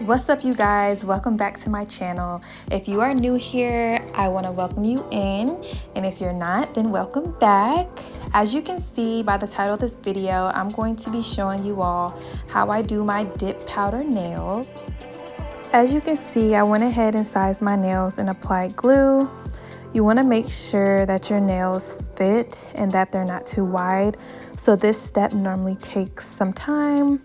What's up, you guys? Welcome back to my channel. If you are new here, I want to welcome you in, and if you're not, then welcome back. As you can see by the title of this video, I'm going to be showing you all how I do my dip powder nails. As you can see, I went ahead and sized my nails and applied glue. You want to make sure that your nails fit and that they're not too wide. So this step normally takes some time.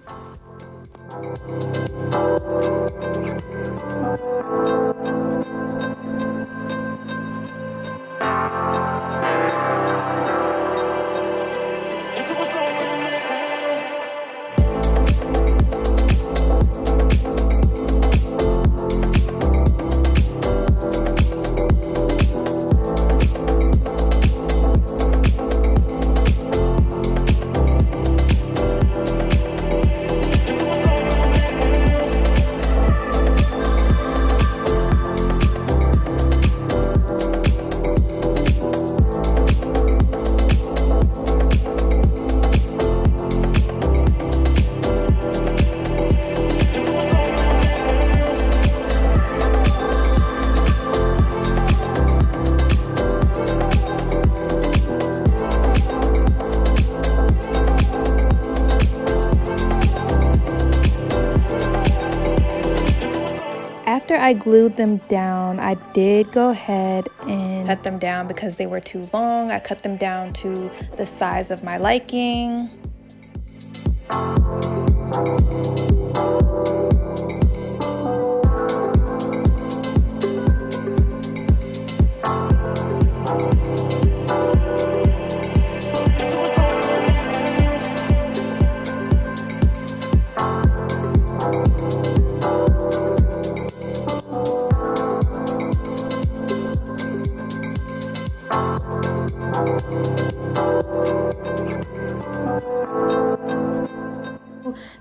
After I glued them down, I did go ahead and cut them down because they were too long. I cut them down to the size of my liking.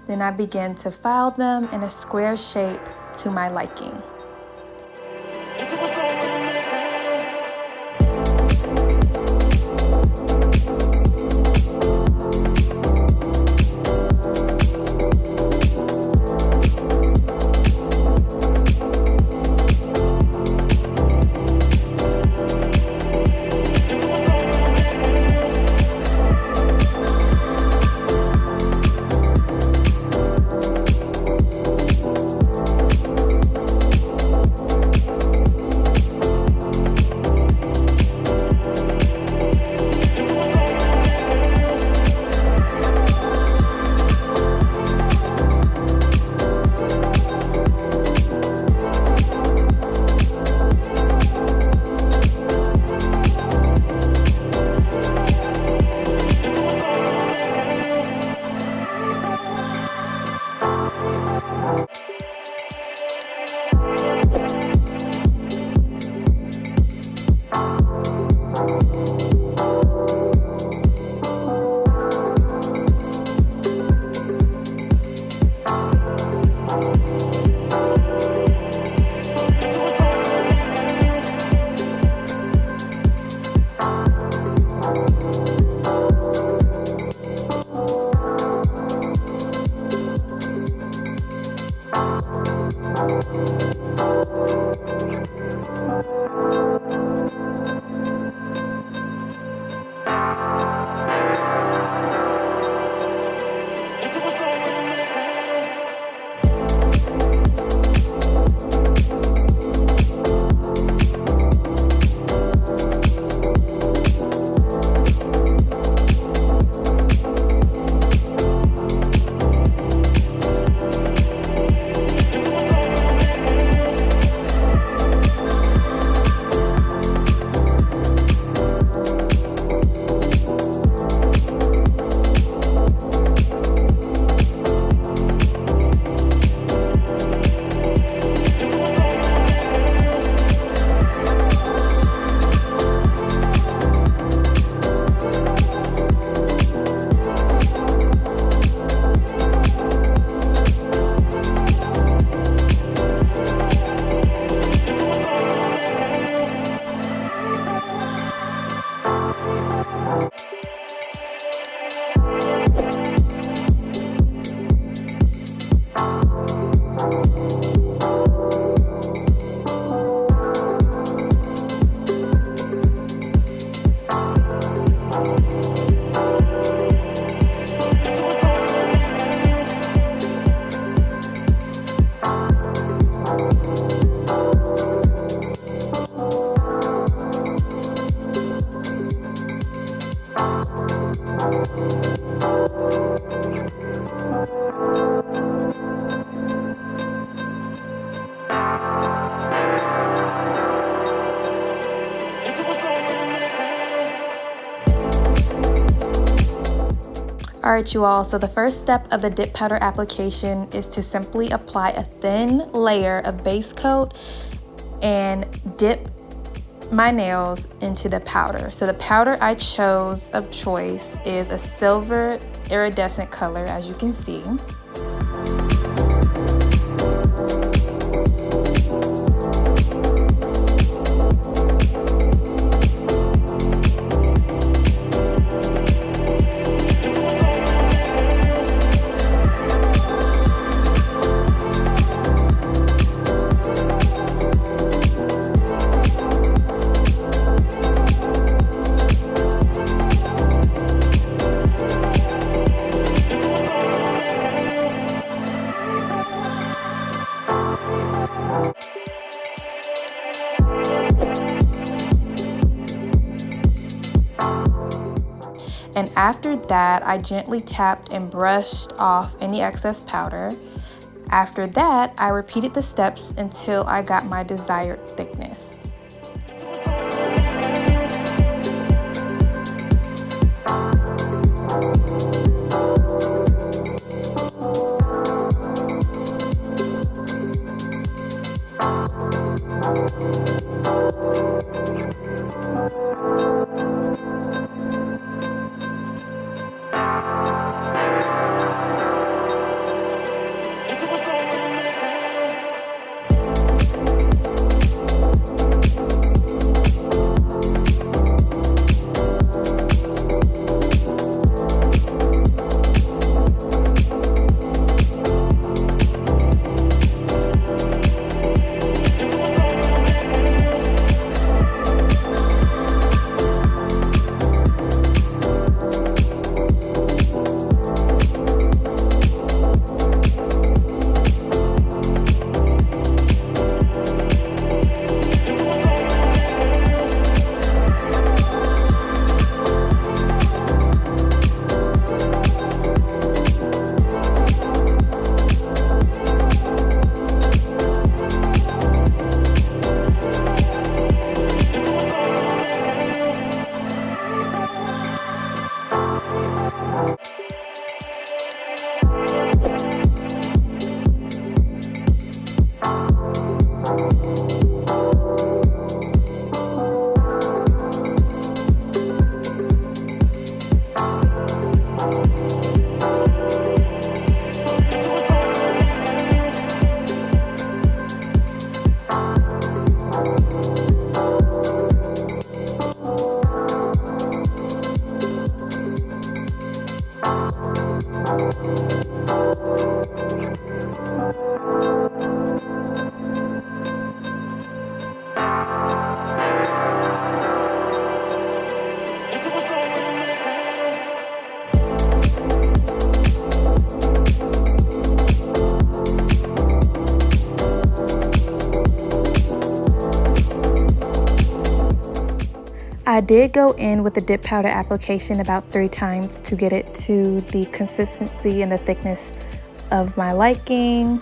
Then I began to file them in a square shape to my liking. Alright you all, so the first step of the dip powder application is to simply apply a thin layer of base coat and dip my nails into the powder. So the powder I chose of choice is a silver iridescent color, as you can see. And after that, I gently tapped and brushed off any excess powder. After that, I repeated the steps until I got my desired thickness. I did go in with the dip powder application about 3 times to get it to the consistency and the thickness of my liking.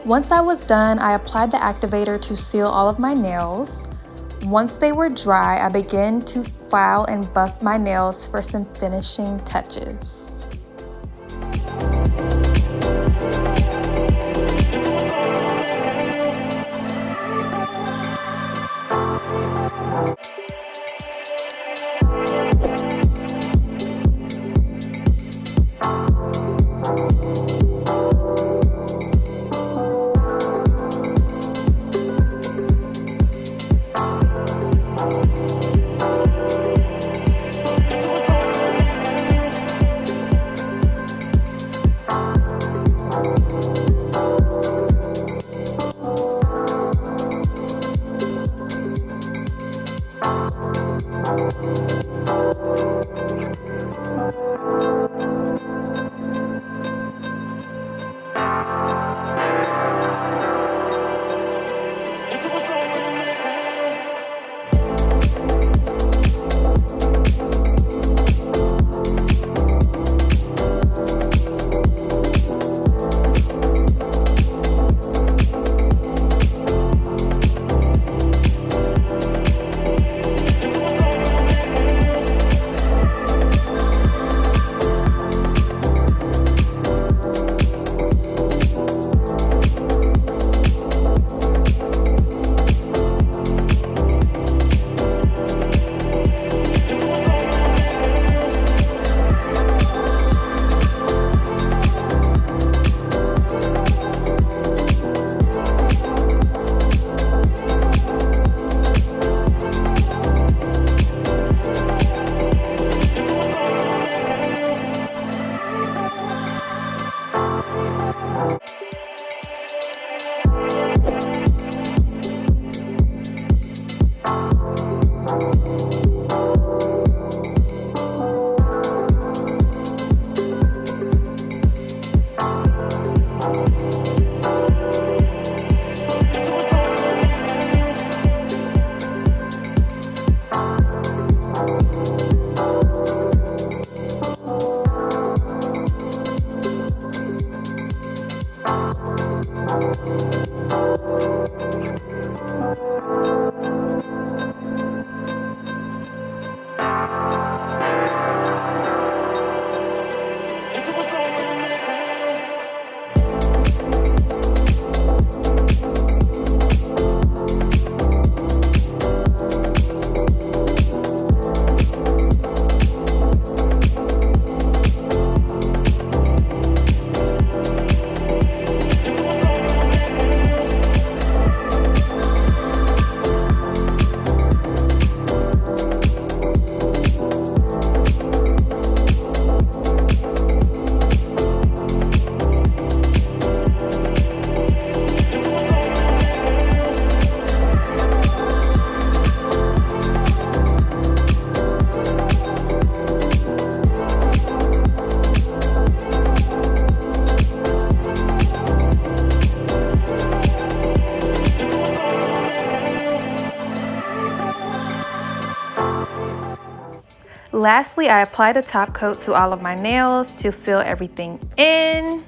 Once I was done, I applied the activator to seal all of my nails. Once they were dry, I began to file and buff my nails for some finishing touches. Lastly, I applied a top coat to all of my nails to seal everything in.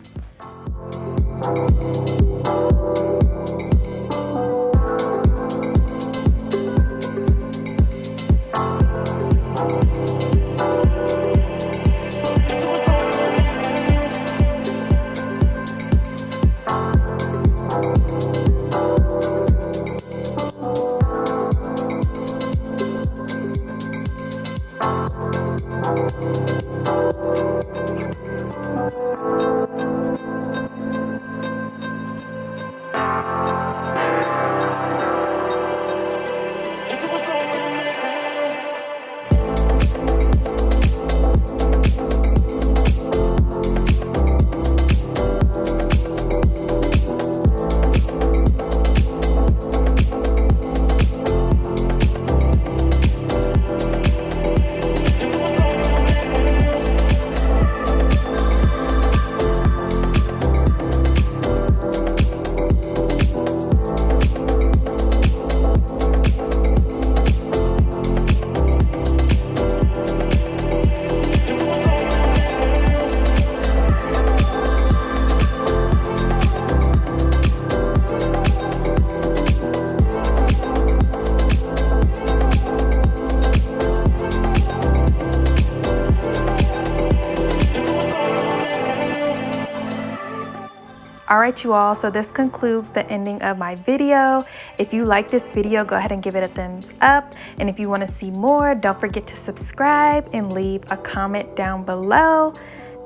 All right, you all, so this concludes the ending of my video. If you like this video, go ahead and give it a thumbs up. And if you want to see more, don't forget to subscribe and leave a comment down below.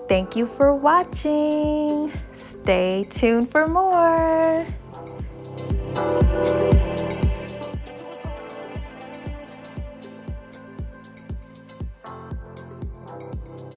Thank you for watching. Stay tuned for more.